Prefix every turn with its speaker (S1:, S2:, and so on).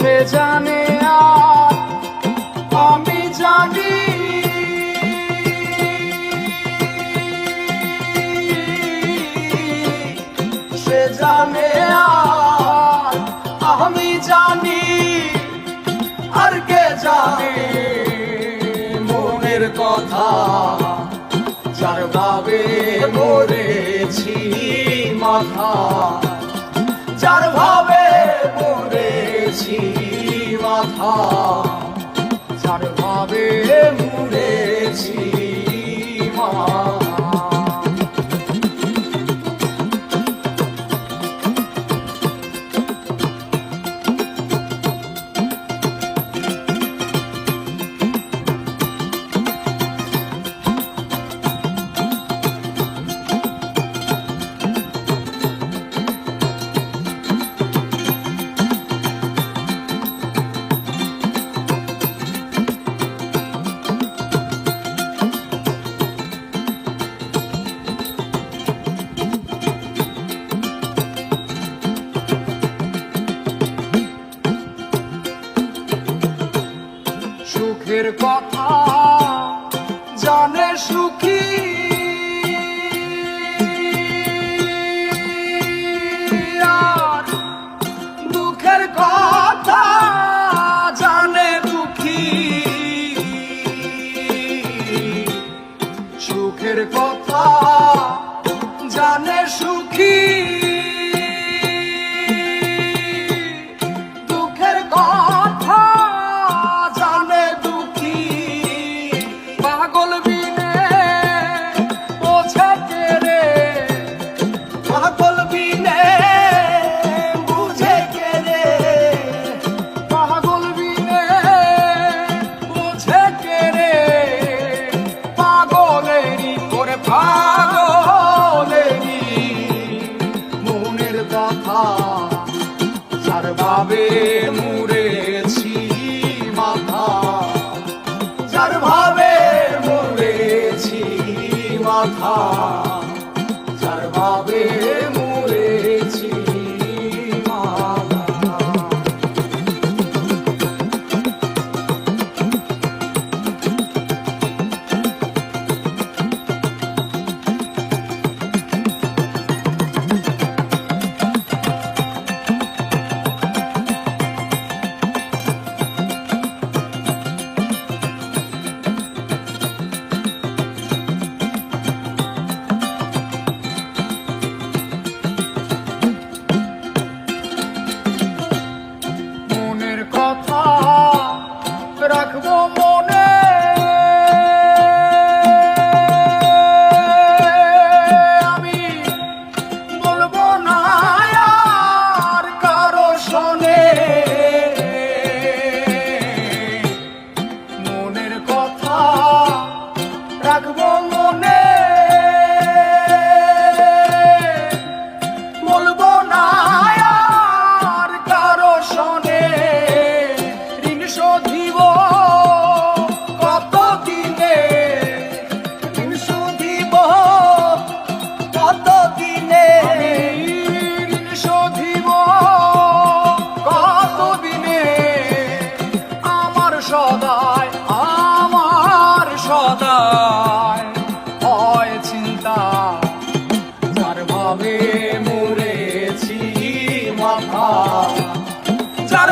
S1: সে জানে আর আমি জানি সে জানে আর আমি জানি আর কে জানে মনের কথা যার ভাবে মরেছি মাথা যার ভাবে মরেছি মাথা যার ভাবে মরেছি মাথা সুখের কথা জানে সুখী আর দুঃখের কথা জানে দুঃখী সুখের কথা জানে সুখী দুঃখের কথা পাগল বিনে বোঝে কে রে পাগল বিনে বুঝে কে রে পাগল বিনে বোঝে কে রে পাগলেরই করে পাগলেরই মনের কথা যার ভাবে মরেছি মাথা যার ভাবে মরেছি মাথা যার ভাবে মরেছি মাথা কথা রাখবো মনে আমি বলবো না আর কারো শোনে মনের কথা রাখবো মনে বলবো না আর কারো শোনে শোধিব কত দিনে ঋণ শোধিব কত দিনে ঋণ শোধিব কত দিনে আমার সদায় হয় চিন্তা যার ভাবে মরেছি মাথা যার